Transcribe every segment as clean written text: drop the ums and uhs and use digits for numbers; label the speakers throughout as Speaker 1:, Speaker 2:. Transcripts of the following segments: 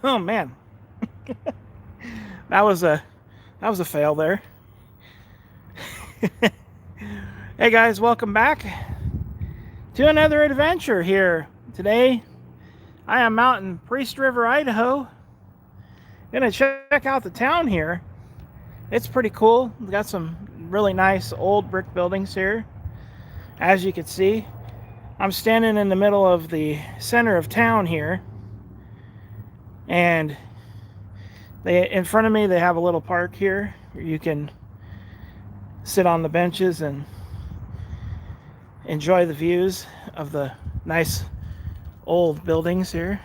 Speaker 1: Oh man, that was a fail there. Hey guys, welcome back to another adventure here. Today, I am out in Priest River, Idaho. Gonna check out the town here. It's pretty cool. We've got some really nice old brick buildings here. As you can see, I'm standing in the middle of the center of town here, and in front of me they have a little park here where you can sit on the benches and enjoy the views of the nice old buildings here.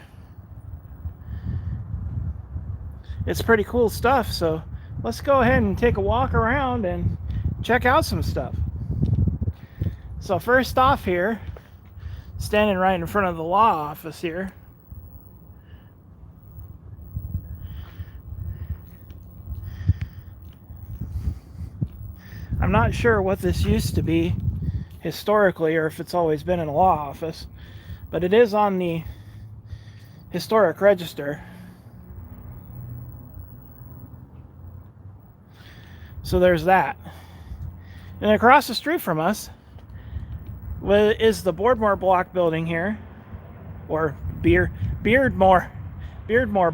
Speaker 1: It's pretty cool stuff, so let's go ahead and take a walk around and check out some stuff. So first off here, standing right in front of the law office here, I'm not sure what this used to be historically or if it's always been in a law office, but it is on the historic register. So there's that. And across the street from us is the Boardmore Block building here, or Beardmore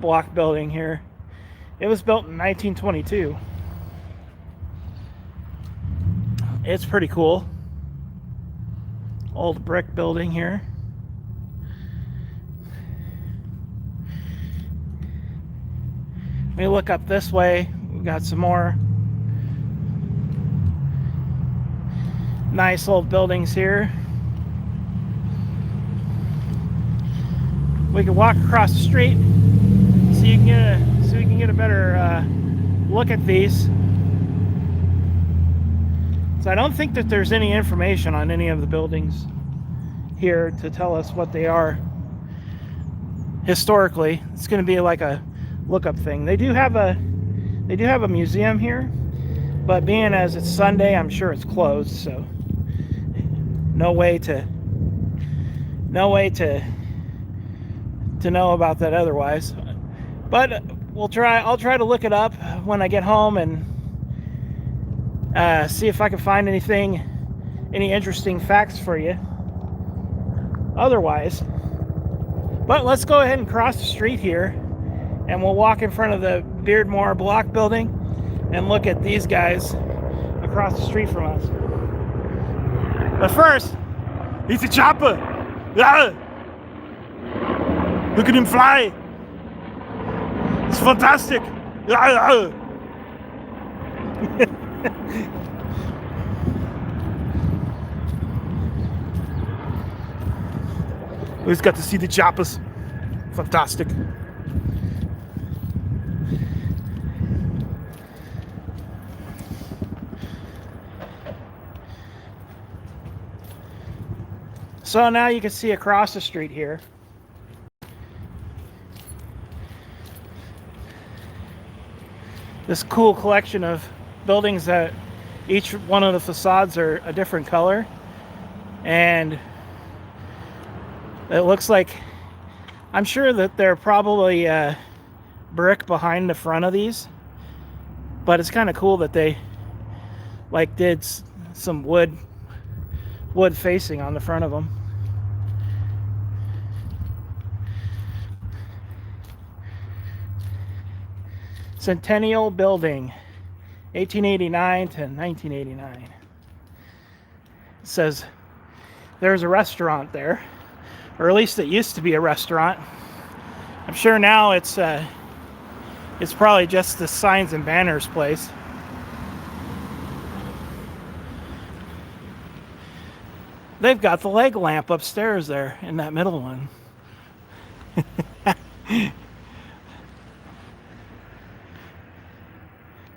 Speaker 1: Block building here. It was built in 1922. It's pretty cool. Old brick building here. We look up this way, we've got some more nice old buildings here. We can walk across the street so we can get a better look at these. So I don't think that there's any information on any of the buildings here to tell us what they are historically. It's going to be like a look-up thing. They do have a museum here, but being as it's Sunday, I'm sure it's closed. So no way to know about that otherwise. But I'll try to look it up when I get home and see if I can find any interesting facts for you otherwise. But let's go ahead and cross the street here, and we'll walk in front of the Beardmore Block building and look at these guys across the street from us. But first, it's a chopper. Ah! Look at him fly. It's fantastic. Ah! We just got to see the choppers. Fantastic. So now you can see across the street here. This cool collection of buildings that each one of the facades are a different color. And it looks like, I'm sure that they're probably brick behind the front of these. But it's kind of cool that they did some wood facing on the front of them. Centennial Building, 1889 to 1989. It says there's a restaurant there, or at least it used to be a restaurant. I'm sure now it's probably just the signs and banners place. They've got the leg lamp upstairs there in that middle one.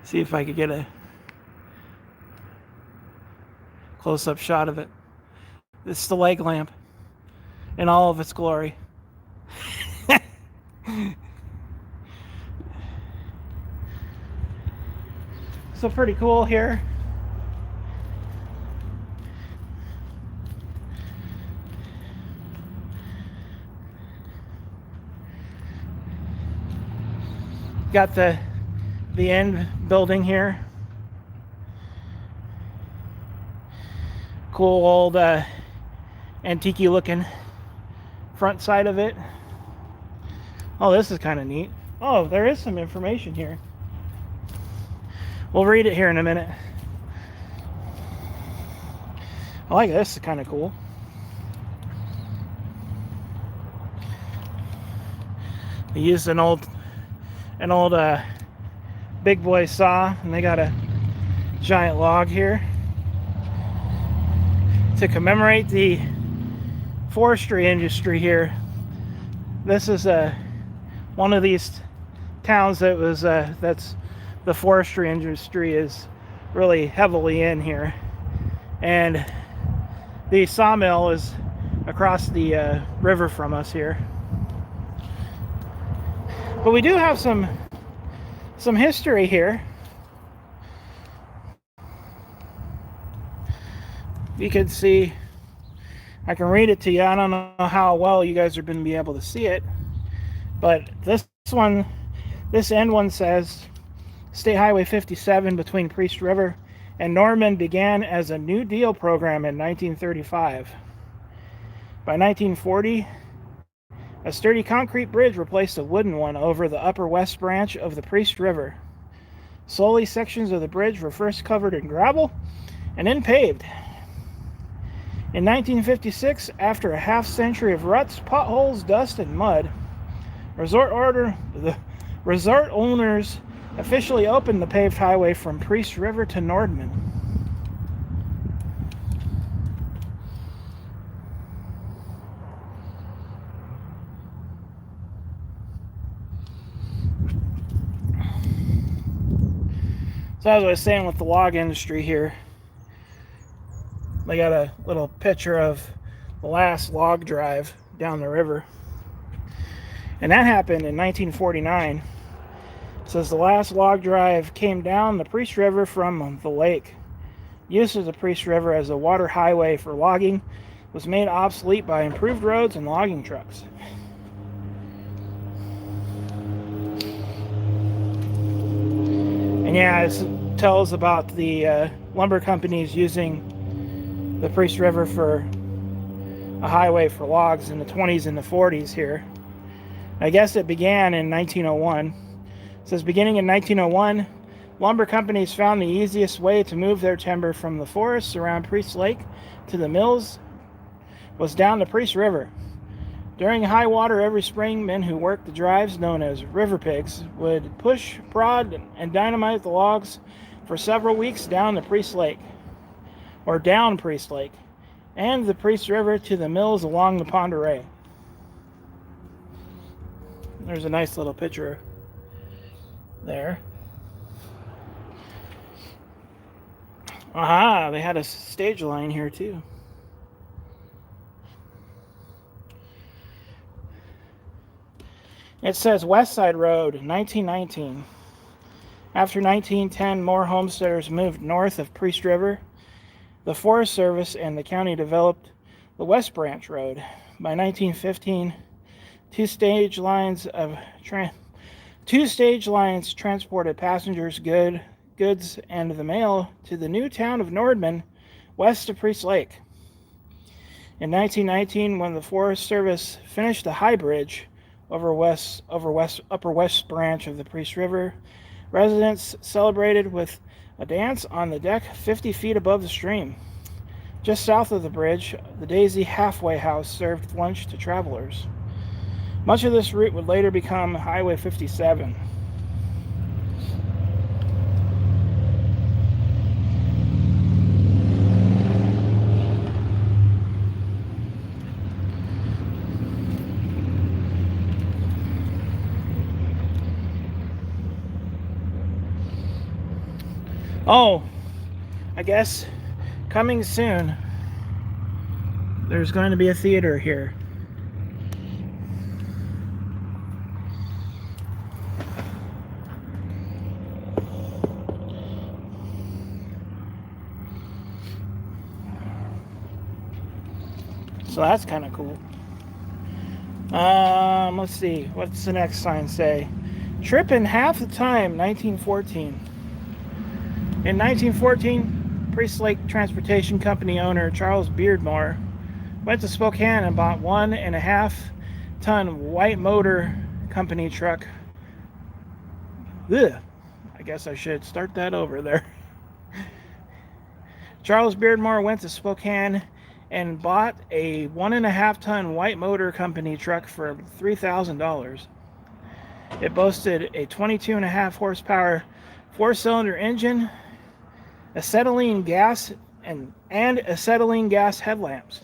Speaker 1: See if I could get a close-up shot of it. It's the leg lamp in all of its glory. So pretty cool here. Got the end building here. Cool old antique looking front side of it. Oh, this is kind of neat. Oh, there is some information here. We'll read it here in a minute. I like this. It's kind of cool. They used an old big boy saw, and they got a giant log here to commemorate the forestry industry here. This is one of these towns that was that's the forestry industry is really heavily in here, and the sawmill is across the river from us here. But we do have some history here. You can see, I can read it to you. I don't know how well you guys are going to be able to see it, but this end one says State Highway 57 between Priest River and Norman began as a New Deal program in 1935. By 1940, a sturdy concrete bridge replaced a wooden one over the upper west branch of the Priest River. Slowly, sections of the bridge were first covered in gravel and then paved. In 1956, after a half century of ruts, potholes, dust, and mud, the resort owners officially opened the paved highway from Priest River to Nordman. So as I was saying with the log industry here, they got a little picture of the last log drive down the river. And that happened in 1949. It says the last log drive came down the Priest River from the lake. Use of the Priest River as a water highway for logging was made obsolete by improved roads and logging trucks. And yeah, it tells about the lumber companies using the Priest River for a highway for logs in the 20s and the 40s here. I guess it began in 1901. It says beginning in 1901, lumber companies found the easiest way to move their timber from the forests around Priest Lake to the mills was down the Priest River. During high water every spring, men who worked the drives, known as river pigs, would push, prod, and dynamite the logs for several weeks down the Priest Lake, or down Priest Lake, and the Priest River to the mills along the Pend Oreille. There's a nice little picture there. Aha, they had a stage line here too. It says West Side Road, 1919. After 1910, more homesteaders moved north of Priest River. The Forest Service and the county developed the West Branch Road. By 1915, two stage lines transported passengers, goods, and the mail to the new town of Nordman, west of Priest Lake. In 1919, when the Forest Service finished the High Bridge upper west branch of the Priest River, residents celebrated with a dance on the deck 50 feet above the stream. Just south of the bridge, the Daisy Halfway House served lunch to travelers. Much of this route would later become Highway 57. Oh, I guess coming soon, there's going to be a theater here. So that's kind of cool. Let's see. What's the next sign say? Trip in half the time, 1914. In 1914, Priest Lake Transportation Company owner Charles Beardmore went to Spokane and bought 1.5-ton white motor company truck. Ugh, I guess I should start that over there. Charles Beardmore went to Spokane and bought a 1.5-ton white motor company truck for $3,000. It boasted a 22.5 horsepower 4-cylinder engine, acetylene gas, and acetylene gas headlamps.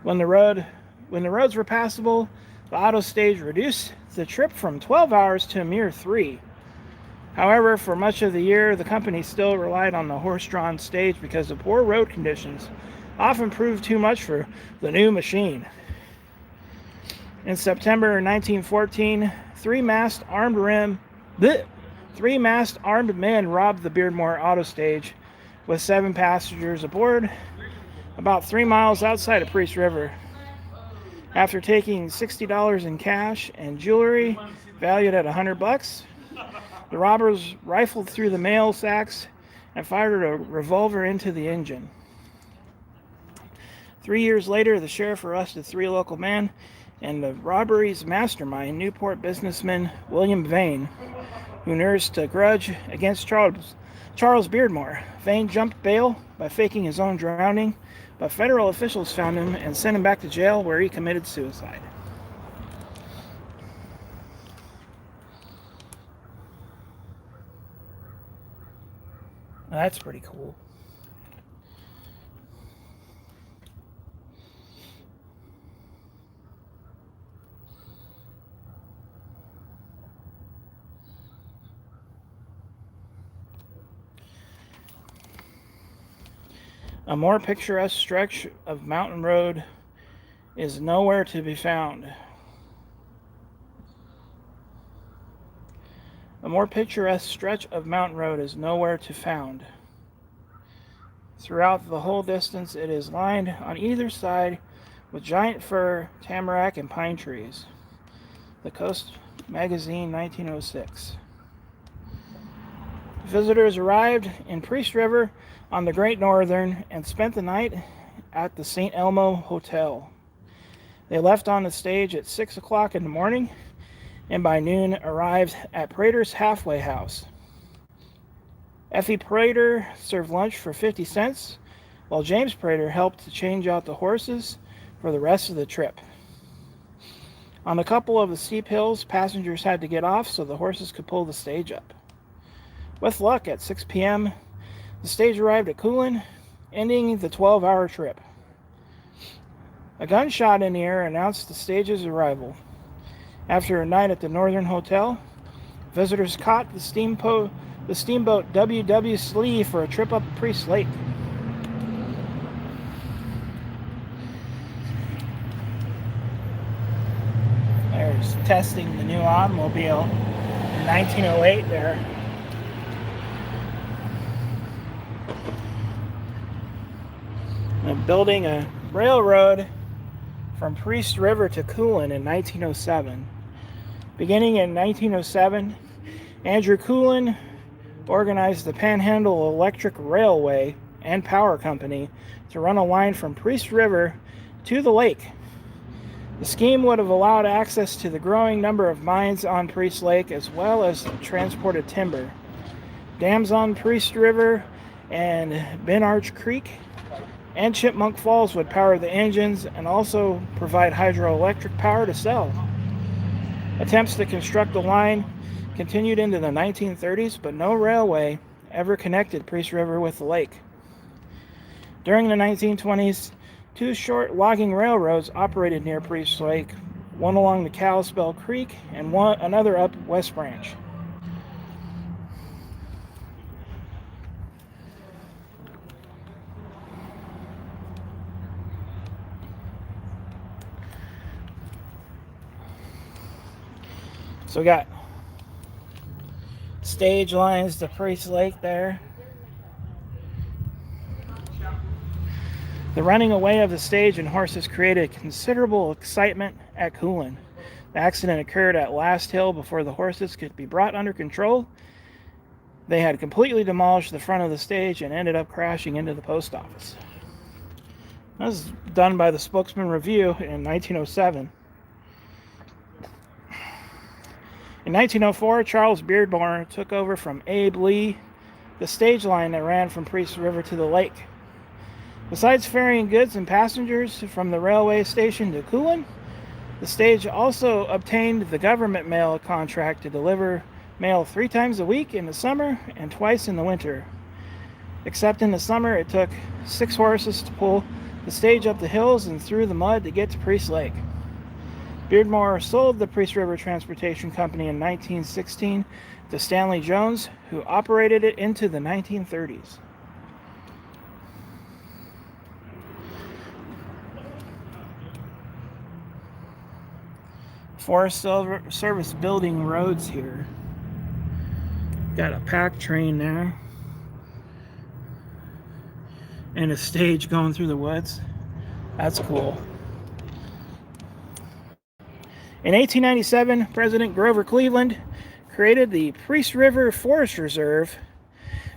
Speaker 1: When the roads were passable, the auto stage reduced the trip from 12 hours to a mere 3. However, for much of the year, the company still relied on the horse-drawn stage because the poor road conditions often proved too much for the new machine. In September 1914, three masked armed men robbed the Beardmore auto stage with 7 passengers aboard about 3 miles outside of Priest River. After taking $60 in cash and jewelry valued at $100, the robbers rifled through the mail sacks and fired a revolver into the engine. 3 years later, the sheriff arrested 3 local men and the robbery's mastermind, Newport businessman William Vane, who nursed a grudge against Charles Beardmore. Vane jumped bail by faking his own drowning, but federal officials found him and sent him back to jail where he committed suicide. That's pretty cool. A more picturesque stretch of mountain road is nowhere to be found. A more picturesque stretch of mountain road is nowhere to found. Throughout the whole distance, it is lined on either side with giant fir, tamarack, and pine trees. The Coast Magazine, 1906. Visitors arrived in Priest River on the Great Northern and spent the night at the St. Elmo Hotel. They left on the stage at 6 o'clock in the morning and by noon arrived at Prater's Halfway House. Effie Prater served lunch for 50 cents, while James Prater helped to change out the horses for the rest of the trip. On a couple of the steep hills, passengers had to get off so the horses could pull the stage up. With luck, at 6 p.m., the stage arrived at Coolin, ending the 12-hour trip. A gunshot in the air announced the stage's arrival. After a night at the Northern Hotel, visitors caught the steamboat W.W. Slee for a trip up Priest Lake. There's testing the new automobile in 1908 there. And building a railroad from Priest River to Coolin in 1907. Beginning in 1907, Andrew Coolin organized the Panhandle Electric Railway and Power Company to run a line from Priest River to the lake. The scheme would have allowed access to the growing number of mines on Priest Lake as well as transported timber. Dams on Priest River and Ben Arch Creek and Chipmunk Falls would power the engines and also provide hydroelectric power to sell. Attempts to construct the line continued into the 1930s, but no railway ever connected Priest River with the lake. During the 1920s, 2 short logging railroads operated near Priest Lake, one along the Kalispell Creek and another up West Branch. So we got stage lines to Priest Lake there. The running away of the stage and horses created considerable excitement at Coolin. The accident occurred at Last Hill before the horses could be brought under control. They had completely demolished the front of the stage and ended up crashing into the post office. That was done by the Spokesman Review in 1907. In 1904, Charles Beardmore took over from Abe Lee the stage line that ran from Priest River to the lake. Besides ferrying goods and passengers from the railway station to Coolin, the stage also obtained the government mail contract to deliver mail 3 times a week in the summer and twice in the winter. Except in the summer, it took 6 horses to pull the stage up the hills and through the mud to get to Priest Lake. Beardmore sold the Priest River Transportation Company in 1916 to Stanley Jones, who operated it into the 1930s. Forest Service building roads here. Got a pack train there. And a stage going through the woods. That's cool. In 1897, President Grover Cleveland created the Priest River Forest Reserve,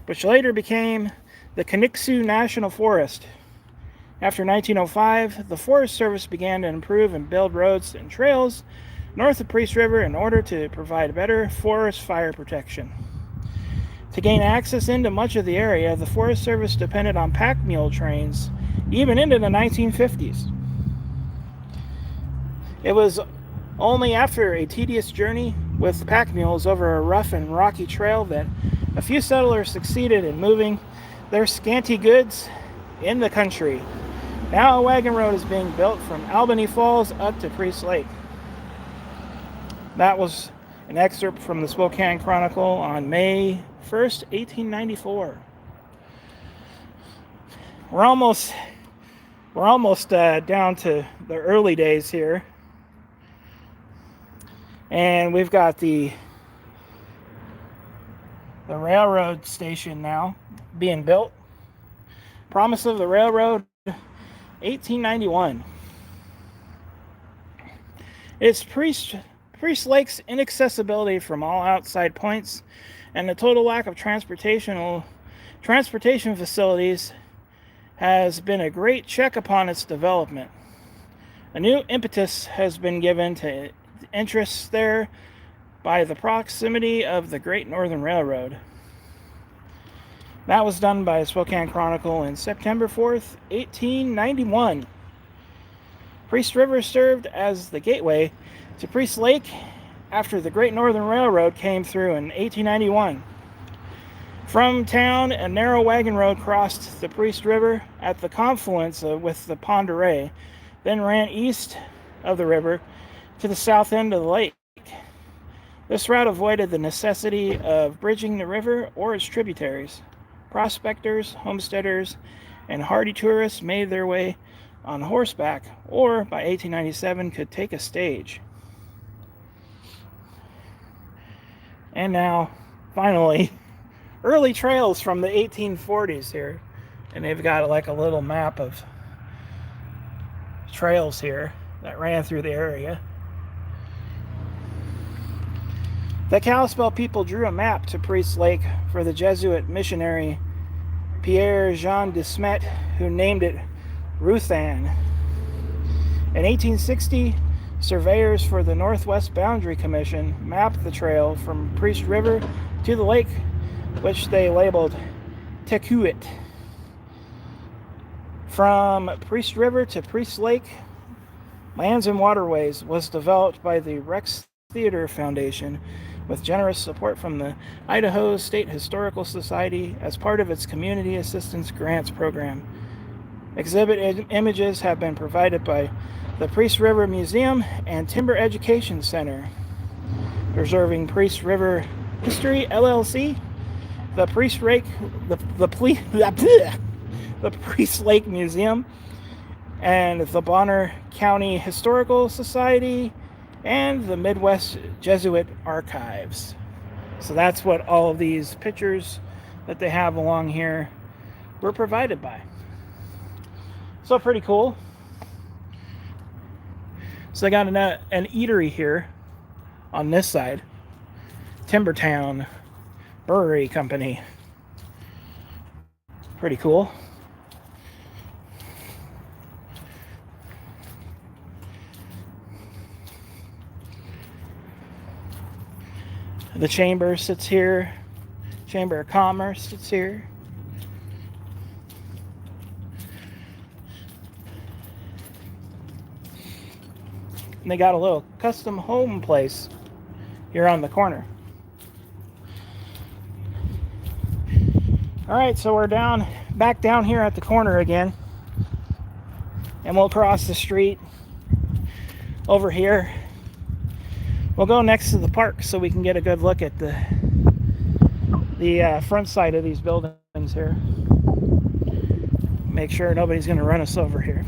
Speaker 1: which later became the Knicksu National Forest. After 1905, the Forest Service began to improve and build roads and trails north of Priest River in order to provide better forest fire protection. To gain access into much of the area, the Forest Service depended on pack mule trains, even into the 1950s. It was only after a tedious journey with pack mules over a rough and rocky trail that a few settlers succeeded in moving their scanty goods in the country. Now a wagon road is being built from Albany Falls up to Priest Lake. That was an excerpt from the Spokane Chronicle on May 1st, 1894. We're almost down to the early days here. And we've got the railroad station now being built. Promise of the railroad, 1891. It's Priest Lake's inaccessibility from all outside points and the total lack of transportation facilities has been a great check upon its development. A new impetus has been given to interests there by the proximity of the Great Northern Railroad. That was done by Spokane Chronicle in September 4th, 1891. Priest River served as the gateway to Priest Lake after the Great Northern Railroad came through in 1891. From town, a narrow wagon road crossed the Priest River at the confluence with the Ponderay, then ran east of the river to the south end of the lake. This route avoided the necessity of bridging the river or its tributaries. Prospectors, homesteaders, and hardy tourists made their way on horseback, or by 1897 could take a stage. And now, finally, early trails from the 1840s here. And they've got like a little map of trails here that ran through the area. The Kalispel people drew a map to Priest Lake for the Jesuit missionary Pierre Jean de Smet, who named it Ruthan. In 1860, surveyors for the Northwest Boundary Commission mapped the trail from Priest River to the lake, which they labeled Tecuit. From Priest River to Priest Lake, Lands and Waterways was developed by the Rex Theater Foundation with generous support from the Idaho State Historical Society as part of its Community Assistance Grants Program. Exhibit images have been provided by the Priest River Museum and Timber Education Center. Preserving Priest River History, LLC, the Priest Lake Museum, and the Bonner County Historical Society, and the Midwest Jesuit Archives. So that's what all of these pictures that they have along here were provided by. So pretty cool. So they got an eatery here on this side. Timbertown Brewery Company. Pretty cool. The chamber sits here. Chamber of Commerce sits here. And they got a little custom home place here on the corner. All right, so we're back down here at the corner again. And we'll cross the street over here. We'll go next to the park so we can get a good look at the front side of these buildings here. Make sure nobody's going to run us over here.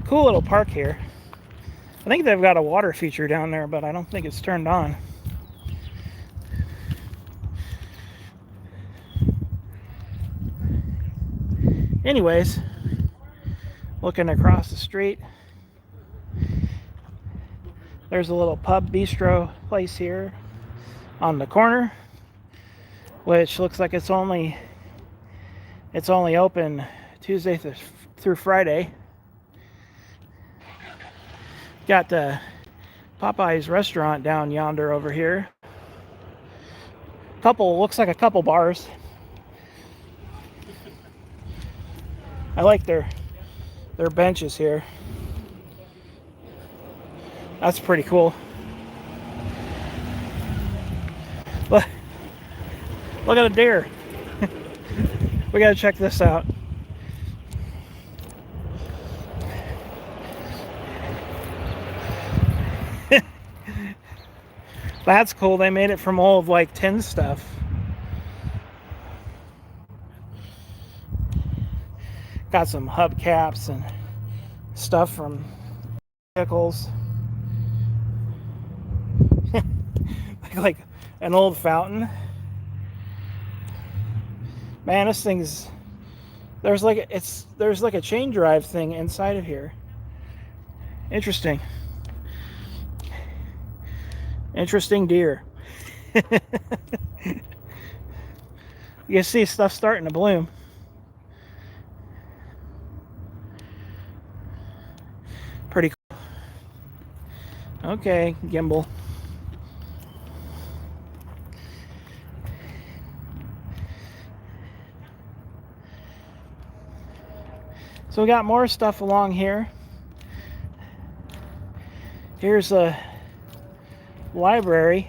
Speaker 1: Cool little park here. I think they've got a water feature down there, but I don't think it's turned on. Anyways, looking across the street, there's a little pub bistro place here on the corner, which looks like it's only open Tuesday through Friday. Got the Popeyes restaurant down yonder over here. Looks like a couple bars. I like their benches here. That's pretty cool. Look at a deer. We gotta check this out. That's cool. They made it from old like tin stuff. Got some hubcaps and stuff from vehicles. Like an old fountain. Man, this thing's there's like a chain drive thing inside of here. Interesting. Interesting deer. You see stuff starting to bloom. Pretty cool. Okay, gimbal. So we got more stuff along here. Here's a library.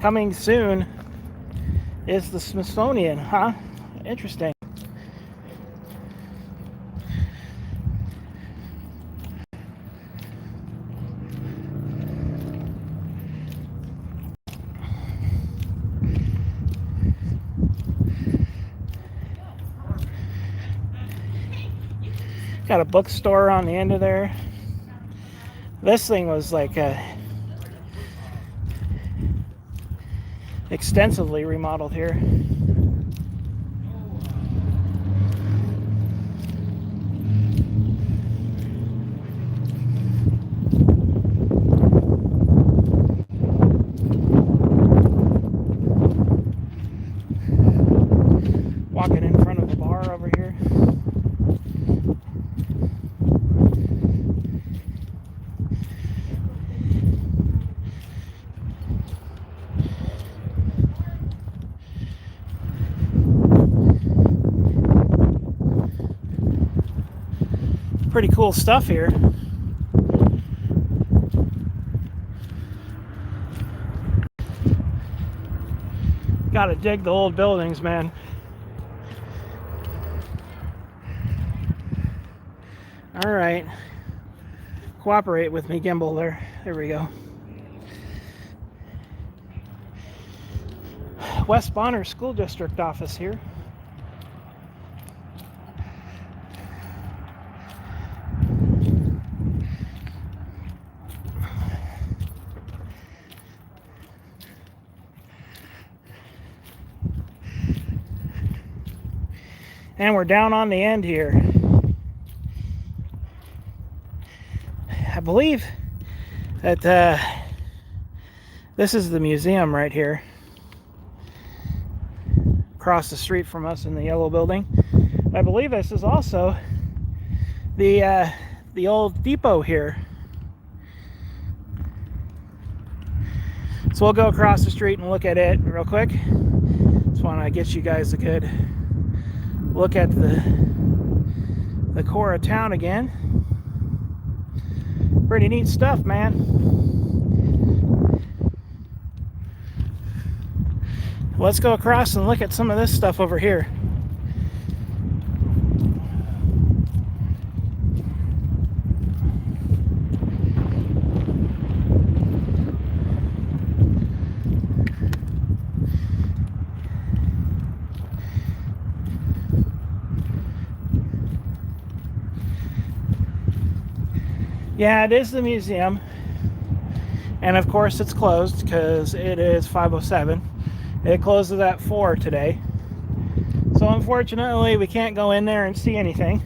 Speaker 1: Coming soon is the Smithsonian, huh? Interesting. Got a bookstore on the end of there. This thing was like extensively remodeled here. Walking in front of the bar over here. Pretty cool stuff here. Gotta dig the old buildings, man. All right. Cooperate with me, gimbal there. There we go. West Bonner School District office here. And we're down on the end here. I believe that this is the museum right here, across the street from us in the yellow building. I believe this is also the old depot here. So we'll go across the street and look at it real quick. Just want to get you guys a good look at the core of town again. Pretty neat stuff, man. Let's go across and look at some of this stuff over here. Yeah, it is the museum, and of course it's closed because it is 5:07. It closes at 4 today, so unfortunately we can't go in there and see anything,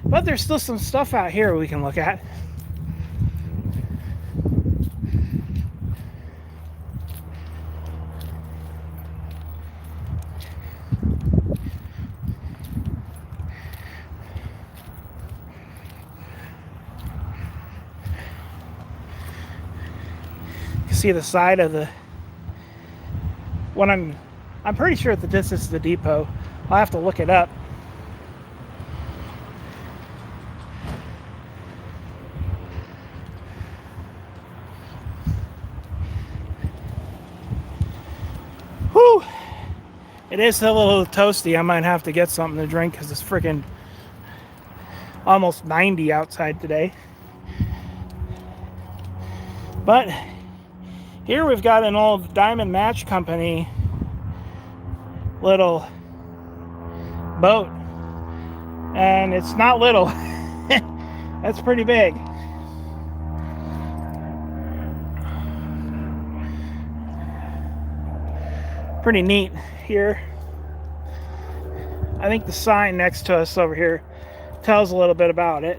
Speaker 1: but there's still some stuff out here we can look at. See the side of the I'm pretty sure that this is the depot. I'll have to look it up. Whew, it is a little toasty. I might have to get something to drink because it's freaking almost 90 outside today. But here we've got an old Diamond Match Company little boat, and it's not little. That's pretty big. Pretty neat here. I think the sign next to us over here tells a little bit about it.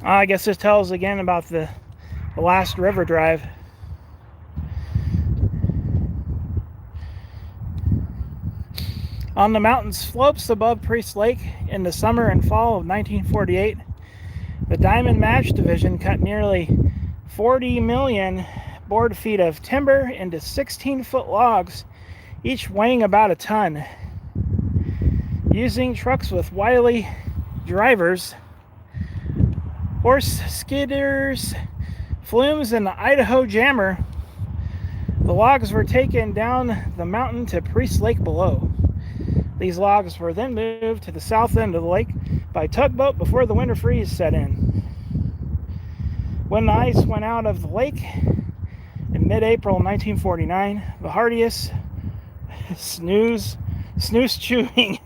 Speaker 1: I guess this tells again about the last river drive. On the mountain slopes above Priest Lake in the summer and fall of 1948, the Diamond Match Division cut nearly 40 million board feet of timber into 16-foot logs, each weighing about a ton. Using trucks with wily drivers, horse skidders, flumes, and the Idaho jammer, the logs were taken down the mountain to Priest Lake below. These logs were then moved to the south end of the lake by tugboat before the winter freeze set in. When the ice went out of the lake in mid-April 1949, the hardiest snooze chewing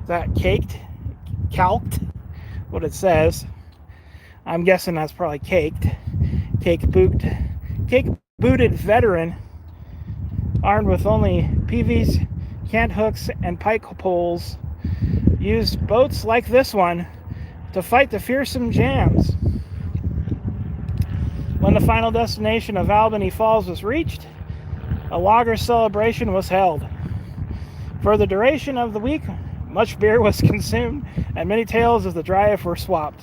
Speaker 1: that calked what it says. I'm guessing that's probably cake booted veteran, armed with only peavies, cant hooks, and pike poles, used boats like this one to fight the fearsome jams. When the final destination of Albany Falls was reached, a logger celebration was held. For the duration of the week, much beer was consumed, and many tales of the drive were swapped.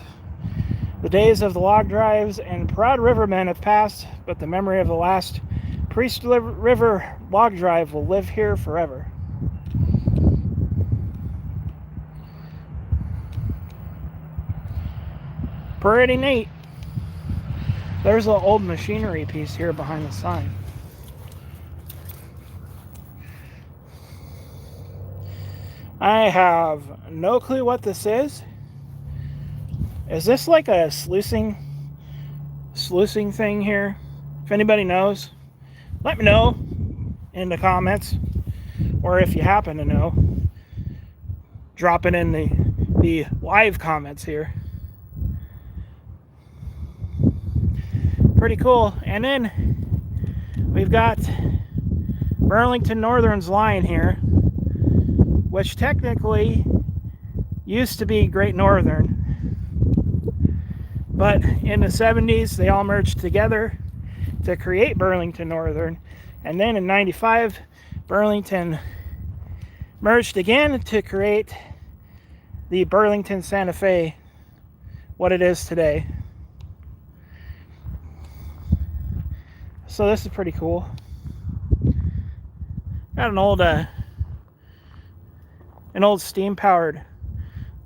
Speaker 1: The days of the log drives and proud rivermen have passed, but the memory of the last Priest River log drive will live here forever. Pretty neat. There's an old machinery piece here behind the sign. I have no clue what this is. Is this like a sluicing thing here? If anybody knows, let me know. in the comments, or if you happen to know, drop it in the live comments here. Pretty cool. And then we've got Burlington Northern's line here, which technically used to be Great Northern, but in the 70s they all merged together to create Burlington Northern, and then in 95 Burlington merged again to create the Burlington Santa Fe, what it is today. So this is pretty cool. Got an old steam powered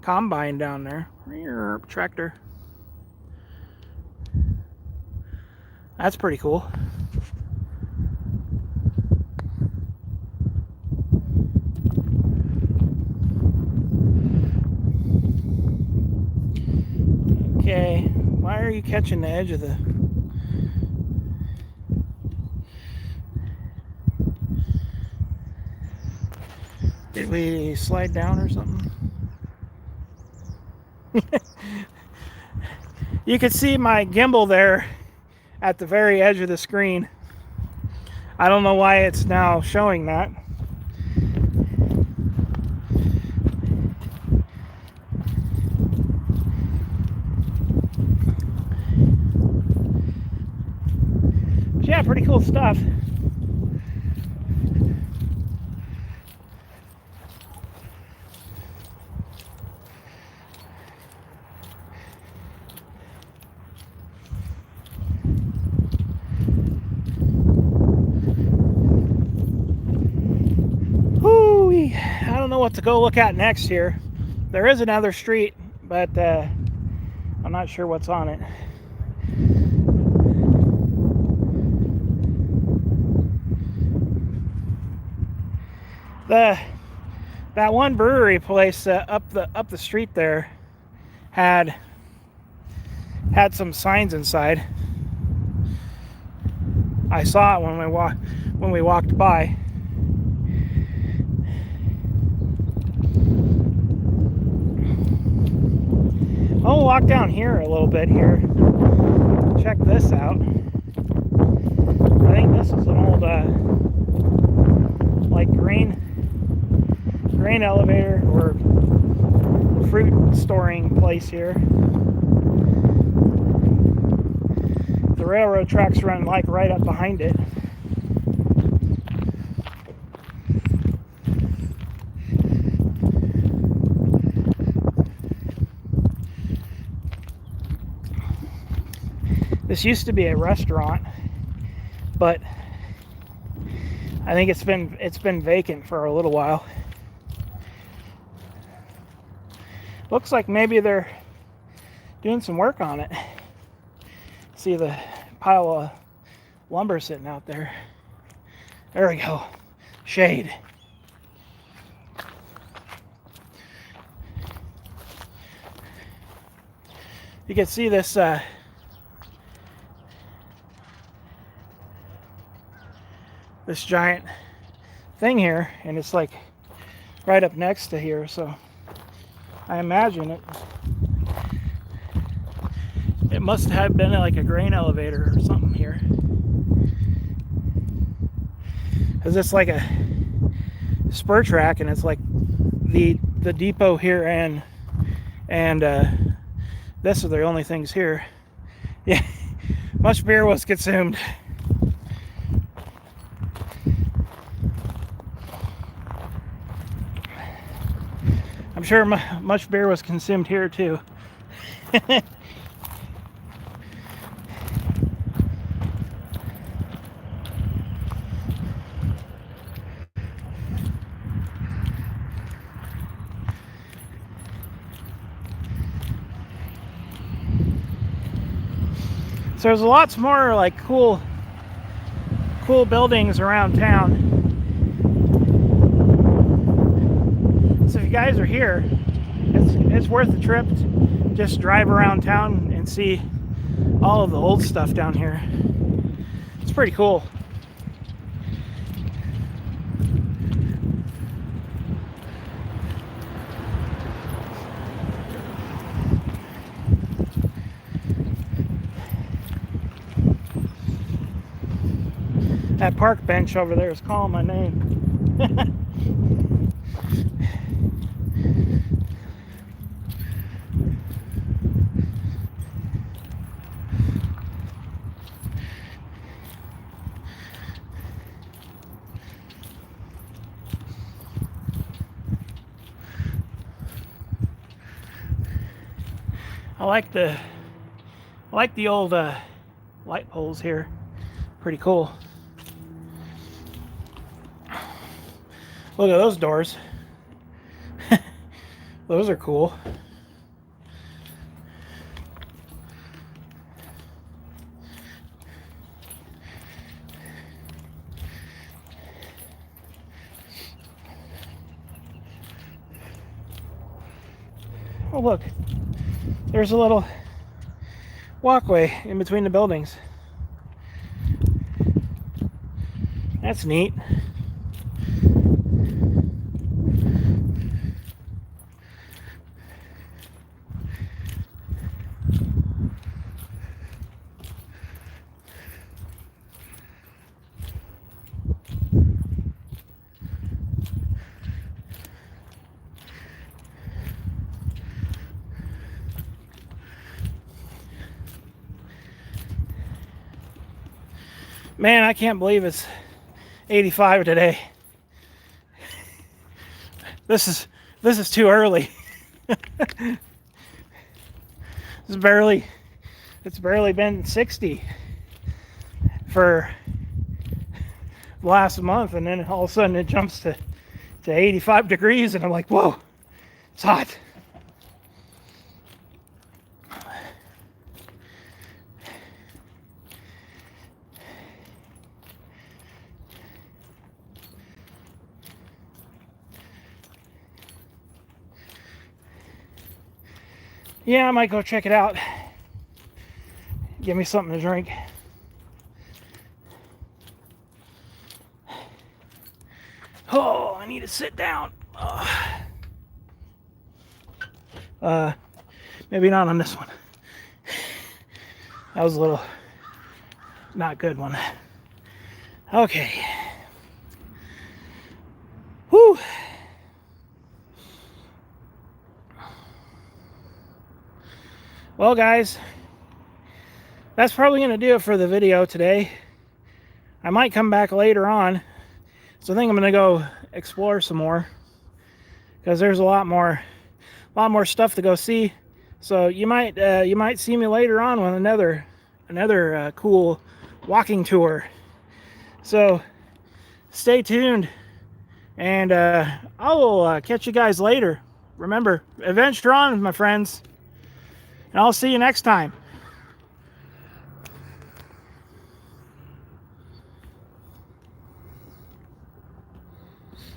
Speaker 1: combine down there. Tractor. That's pretty cool. Okay, why are you catching the edge of the... Did we slide down or something? You can see my gimbal there at the very edge of the screen. I don't know why it's now showing that. But yeah, pretty cool stuff. I don't know what to go look at next here. There is another street, but I'm not sure what's on it. That one brewery place up the street there had some signs inside. I saw it when we walked by. I'll walk down here a little bit here. Check this out. I think this is an old like grain elevator or fruit storing place here. The railroad tracks run like right up behind it. This used to be a restaurant, but I think it's been vacant for a little while. Looks like maybe they're doing some work on it. See the pile of lumber sitting out there. There we go. Shade. You can see this this giant thing here, and it's like right up next to here, so I imagine it must have been like a grain elevator or something here, because it's like a spur track, and it's like the depot here and this are the only things here. Yeah, much beer was consumed. I'm sure much beer was consumed here too. So there's lots more like cool buildings around town. So if you guys are here, it's worth the trip to just drive around town and see all of the old stuff down here. It's pretty cool. That park bench over there is calling my name. I like the old light poles here. Pretty cool. Look at those doors. Those are cool. Oh look, there's a little walkway in between the buildings. That's neat. Man, I can't believe it's 85 today. This is too early. It's barely been 60 for last month, and then all of a sudden it jumps to 85 degrees, and I'm like, whoa, it's hot. Yeah, I might go check it out. Give me something to drink. Oh, I need to sit down. Maybe not on this one. That was a little not good one. Okay. Whew. Well, guys, that's probably going to do it for the video today. I might come back later on. So I think I'm going to go explore some more, because there's a lot more stuff to go see. So you might see me later on with another cool walking tour. So stay tuned, and I will catch you guys later. Remember, adventure on, my friends. And I'll see you next time.